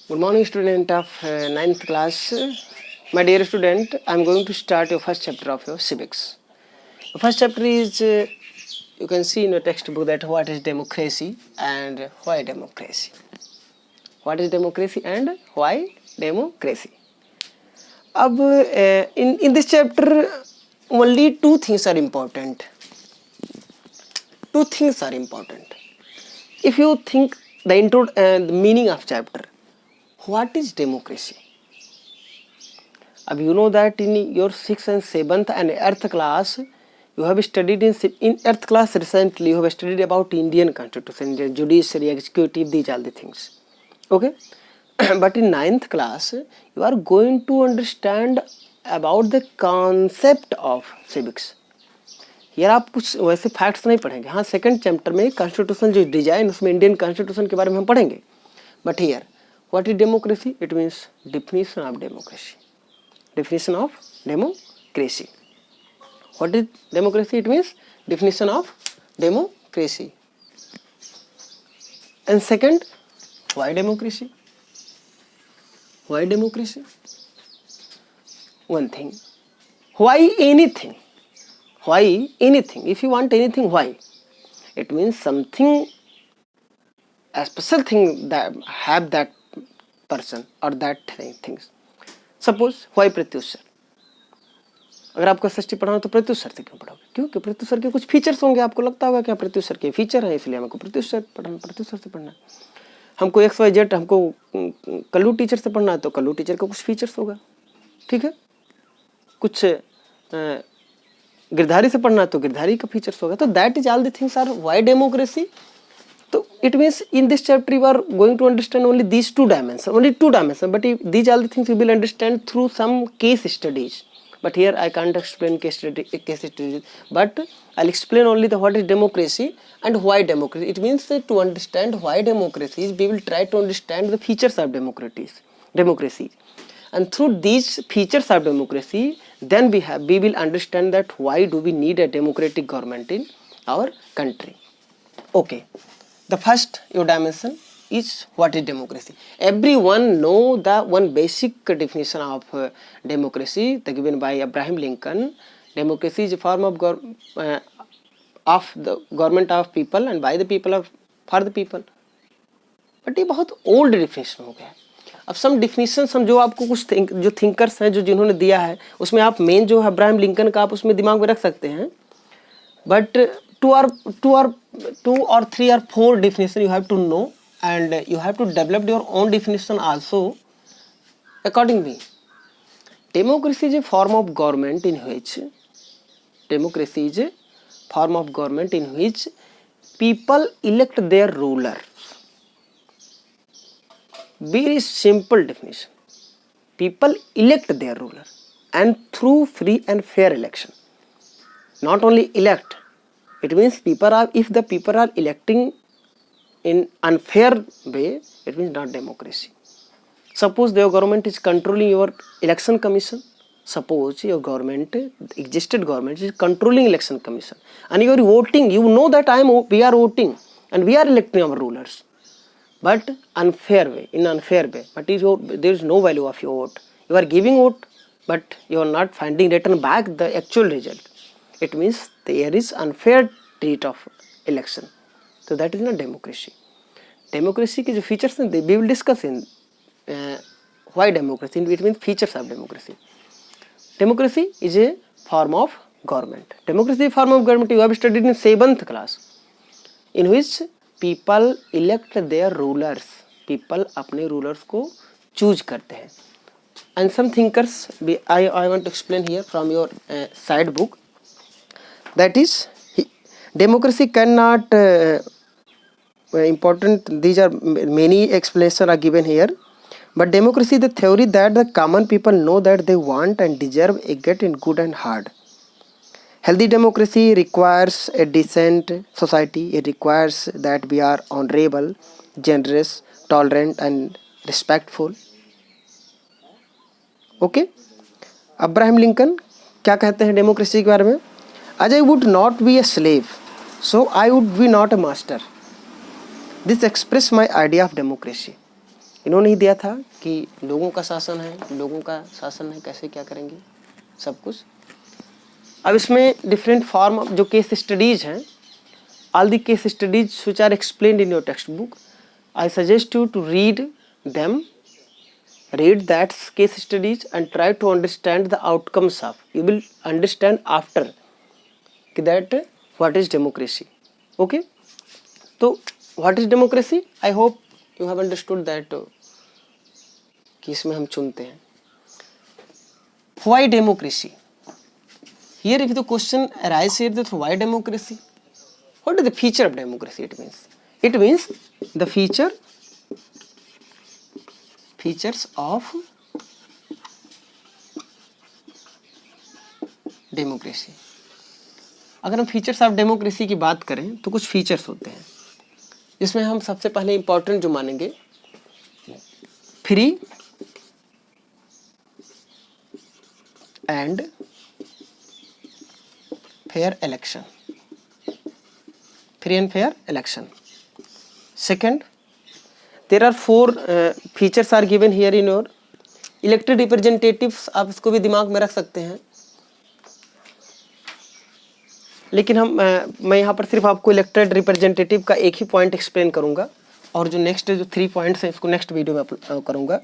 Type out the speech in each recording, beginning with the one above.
Good morning, student of ninth class. My dear student, I am going to start your first chapter of your civics. The first chapter is, you can see in your textbook that what is democracy and why democracy. What is democracy and why democracy. Ab, in this chapter, only two things are important. Two things are important. If you think the meaning of chapter, what is democracy? अब you know that in your 6th and 7th and 8th class, you have studied in 8th class recently, you have studied about Indian constitution, judiciary, executive, these all the things. Okay? But in 9th class, you are going to understand about the concept of civics. यार आप कुछ वैसे facts नहीं पढ़ेंगे. हाँ, second chapter में constitution जो design उसमें इंडियन कॉन्स्टिट्यूशन के बारे में हम पढ़ेंगे. But here what is democracy? It means definition of democracy. Definition of democracy. What is democracy? It means definition of democracy. And second, why democracy? Why democracy? One thing. Why anything? Why anything? If you want anything, why? It means something, a special thing that have that person or that things. Suppose why Pratyush sir. अगर आपको षष्ठी पढ़ाना तो Pratyush sir से क्यों पढ़ोगे? क्योंकि Pratyush sir के कुछ फीचर्स होंगे. आपको लगता होगा कि प्रत्युष सर के फीचर हैं इसलिए हमको प्रत्युष सर पढ़ना, प्रत्युष सर से पढ़ना. हमको एक्स वाई जेड हमको कल्लू टीचर से पढ़ना है तो कल्लू टीचर का कुछ फीचर्स होगा. ठीक है. कुछ गिरधारी से पढ़ना है तो गिरधारी का फीचर्स होगा. तो that is all the things R Y democracy. So it means in this chapter you are going to understand only these two dimensions, but these are the things you will understand through some case studies. But here I can't explain case studies, but I'll explain only the what is democracy and why democracy. It means that to understand why democracy is, we will try to understand the features of democracy. And through these features of democracy, then we will understand that why do we need a democratic government in our country. Okay. The first your dimension is what is democracy. Everyone know the one basic definition of democracy given by Abraham Lincoln. Democracy is a form of the government of people and by the people for the people. But ये बहुत old definition हो गया. अब some definitions हम जो आपको कुछ जो thinkers हैं जो जिन्होंने दिया है उसमें आप main जो है अब्राहम लिंकन का आप उसमें दिमाग में रख सकते हैं. But two or three or four definition you have to know and you have to develop your own definition also accordingly. Democracy is a form of government in which people elect their ruler. Very simple definition. People elect their ruler and through free and fair election. Not only elect, it means if the people are electing in unfair way, it means not democracy. Suppose your government is controlling your election commission. Suppose your existed government is controlling election commission and you are voting, you know that we are voting and we are electing our rulers. But in unfair way, but there is no value of your vote. You are giving vote, but you are not finding return back the actual result. It means there is unfair treat of election. So that is not democracy. Democracy के जो features हैं we will discuss in why democracy. It means features of democracy. Democracy is a form of government. Democracy is a form of government you have studied in 7th class, in which people elect their rulers. People अपने rulers को choose करते हैं. And some thinkers I want to explain here from your side book. That is, democracy cannot important. These are many explanations are given here. But democracy is the theory that the common people know that they want and deserve a get in good and hard. Healthy democracy requires a decent society. It requires that we are honorable, generous, tolerant, and respectful. Okay? Abraham Lincoln क्या कहते हैं democracy के बारे में? As I would not be a slave, so I would be not a master. This expresses my idea of democracy. इन्होंने ही दिया था कि लोगों का शासन है, लोगों का शासन है, कैसे क्या करेंगे सब कुछ। अब इसमें डिफरेंट फॉर्म जो केस स्टडीज हैं, all the case studies which are explained in your textbook, I suggest you to read them, read that case studies and try to understand the outcomes of. You will understand after that what is democracy. Okay, so what is democracy? I hope you have understood that कि इसमें हम चुनते हैं. Why democracy? Here if the question arises here that why democracy? What is the feature of democracy? It means the features of democracy. अगर हम features of democracy की बात करें तो कुछ फीचर्स होते हैं, जिसमें हम सबसे पहले इंपॉर्टेंट जो मानेंगे, free and fair election. Free and fair election. Second, there are four features are given here in your elected representatives. आप इसको भी दिमाग में रख सकते हैं, लेकिन मैं यहाँ पर सिर्फ आपको इलेक्टेड रिप्रेजेंटेटिव का एक ही पॉइंट एक्सप्लेन करूँगा, और जो नेक्स्ट जो 3 पॉइंट्स हैं इसको नेक्स्ट वीडियो में करूँगा.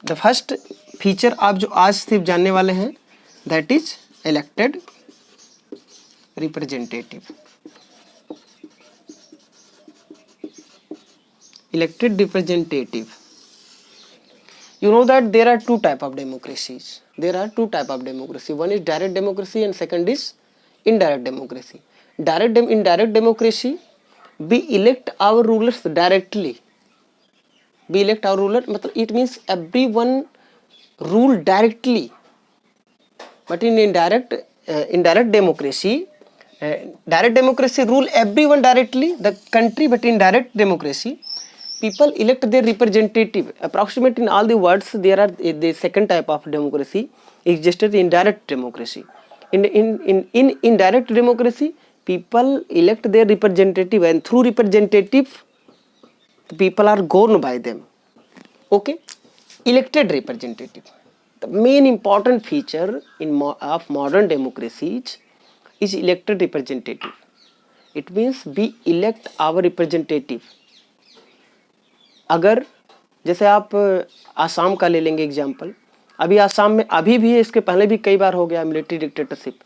द फर्स्ट फीचर आप जो आज सिर्फ जानने वाले हैं, that is elected representative. Elected representative. You know that there are two type of democracies. One is direct democracy and second is indirect democracy. In direct democracy, we elect our rulers directly. मतलब it means everyone rule directly. But in indirect democracy, direct democracy rule everyone directly, the country. But in direct democracy, people elect their representative. Approximately in all the words, there are the second type of democracy existed in direct democracy. In indirect democracy, people elect their representative, and through representative, the people are governed by them. Okay, elected representative. The main important feature of modern democracies is elected representative. It means we elect our representative. अगर जैसे आप आसाम का ले लेंगे example, अभी आसाम में अभी भी है, इसके पहले भी कई बार हो गया मिलिट्री डिक्टेटरशिप,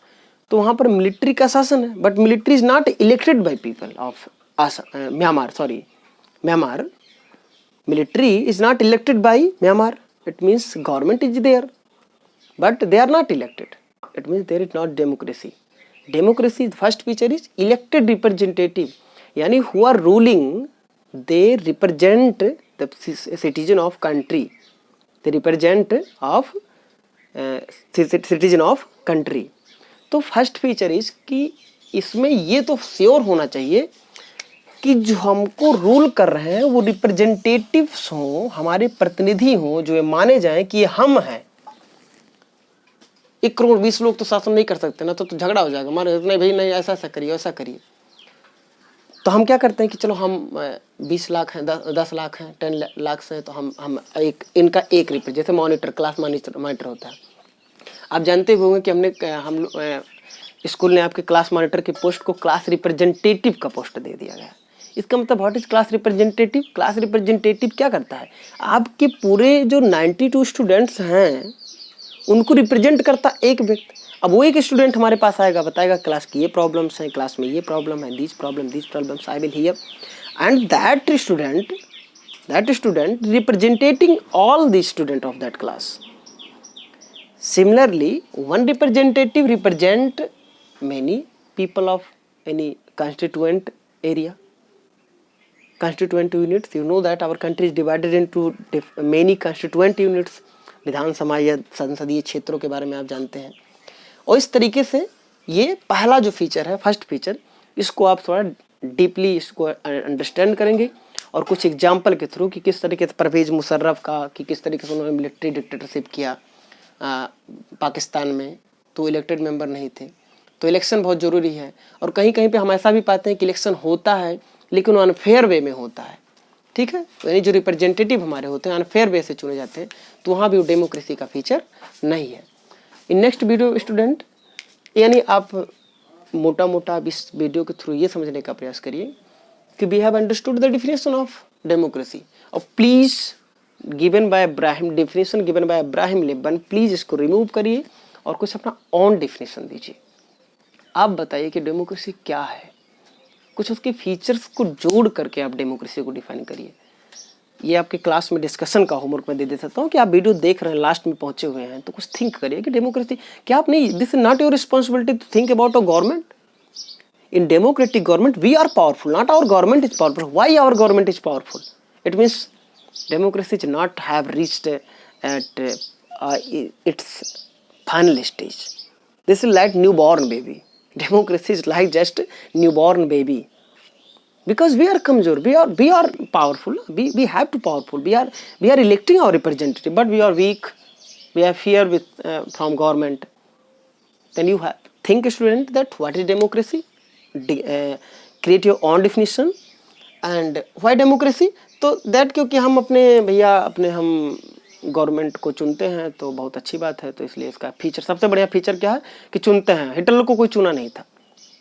तो वहाँ पर मिलिट्री का शासन है, but military is not elected by people of Myanmar. Military is not elected by Myanmar. It means government is there but they are not elected. It means there is not democracy. Democracy first feature is elected representative, यानी who are ruling, they represent the citizen of country. Citizen of country. तो first feature is कि इसमें ये तो sure होना चाहिए कि जो हमको रूल कर रहे हैं वो रिप्रेजेंटेटिव्स हों, हमारे प्रतिनिधि हों, जो ये माने जाएं कि ये हम हैं. 1 करोड़ 20 लोग तो शासन नहीं कर सकते ना, तो झगड़ा हो जाएगा. हमारे नहीं भाई, नहीं ऐसा करिए, ऐसा करिए. तो हम क्या करते हैं कि चलो हम 20 लाख हैं, 10 लाख हैं, 10 लाख से, तो हम इनका एक रिप्रेजेंट, जैसे मॉनिटर, क्लास मॉनिटर होता है. आप जानते होंगे कि हम स्कूल ने आपके क्लास मॉनिटर के पोस्ट को क्लास रिप्रेजेंटेटिव का पोस्ट दे दिया गया. इसका मतलब what is class representative? Class representative क्या करता है? आपके पूरे जो 92 स्टूडेंट्स हैं उनको रिप्रेजेंट करता एक व्यक्ति. अब वो एक स्टूडेंट हमारे पास आएगा, बताएगा क्लास की ये प्रॉब्लम्स हैं, क्लास में ये प्रॉब्लम है, this problems I will hear, and that student representing all the student of that class. Similarly one representative represent many people of any constituent area, constituent units. You know that our country is divided into many constituent units. विधानसभा या संसदीय क्षेत्रों के बारे में आप जानते हैं. और इस तरीके से ये पहला जो फीचर है, फर्स्ट फीचर, इसको आप थोड़ा डीपली इसको अंडरस्टैंड करेंगे और कुछ एग्जाम्पल के थ्रू कि किस तरीके से परवेज मुशर्रफ का, कि किस तरीके से उन्होंने मिलिट्री डिक्टेटरशिप किया पाकिस्तान में, तो इलेक्टेड मेंबर नहीं थे. तो इलेक्शन बहुत ज़रूरी है. और कहीं कहीं पे हम ऐसा भी पाते हैं कि इलेक्शन होता है लेकिन वो अनफेयर वे में होता है. ठीक है, यानी जो रिप्रेजेंटेटिव हमारे होते हैं अनफेयर वे से चुने जाते हैं, तो वहाँ भी वो डेमोक्रेसी का फीचर नहीं है। इन नेक्स्ट वीडियो स्टूडेंट, यानी आप मोटा मोटा अब इस वीडियो के थ्रू ये समझने का प्रयास करिए कि we have understood the definition of democracy, और please given by Abraham, definition given by Abraham लिब्बन, प्लीज इसको रिमूव करिए और कुछ अपना ऑन डेफिनेशन दीजिए। आप बताइए कि डेमोक्रेसी क्या है, कुछ उसके फीचर्स को जोड़ करके आप डेमोक्रेसी को डिफाइन करिए। ये आपके क्लास में डिस्कशन का होमवर्क मैं दे सकता हूँ कि आप वीडियो देख रहे हैं, लास्ट में पहुंचे हुए हैं, तो कुछ थिंक करिए कि डेमोक्रेसी क्या। आप नहीं, this is not your responsibility to think about a government. In democratic government, we are powerful, not our government is powerful. Why our government is powerful? It means democracy is not have reached at its final stage. This is like newborn baby. Democracy is like just newborn baby. Because we are kamjor, we are powerful. We have to powerful. We are electing our representative, but we are weak. We have fear with from government. Then you have think, student, that what is democracy? Create your own definition and why democracy? तो that क्योंकि हम अपने भैया अपने हम government को चुनते हैं तो बहुत अच्छी बात है, तो इसलिए इसका फीचर, सबसे बढ़िया फीचर क्या है कि चुनते हैं। हिटलर को कोई चुना नहीं था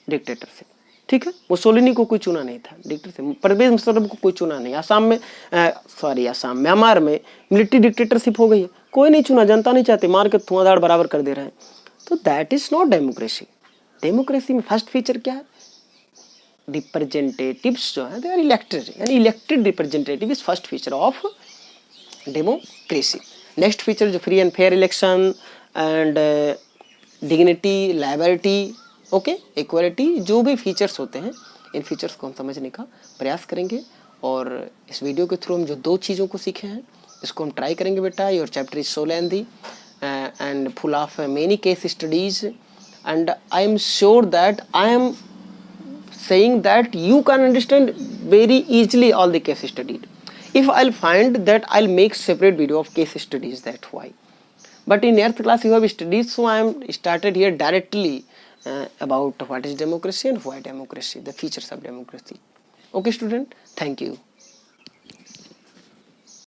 डिक्टेटर से, ठीक है, मुसोलिनी को कोई चुना नहीं था डिक्टेटर से, परवेज मुशर्रफ को कोई चुना नहीं। आसाम में आसाम म्यांमार में मिलिट्री डिक्टेटरशिप हो गई है, कोई नहीं चुना, जनता नहीं चाहती, मार के धुआंधार बराबर कर दे रहे हैं। तो that is not democracy. Democracy में फर्स्ट फीचर क्या है? रिप्रेजेंटेटिव्स जो है दे आर इलेक्टेड, यानी elected representative is first feature of democracy. Next feature जो free and fair election and dignity, liability, okay, equality, जो भी फीचर्स होते हैं, इन फीचर्स को हम समझने का प्रयास करेंगे। और इस वीडियो के थ्रू हम जो दो चीज़ों को सीखे हैं इसको हम ट्राई करेंगे बेटा। Your chapter is so lengthy and full of many case studies, and I am sure that I am saying that you can understand very easily all the case studied. If I'll find that, I'll make separate video of case studies, that why. But in 8th class you have studied, so I am started here directly about what is democracy and why democracy, the features of democracy. Okay student, thank you.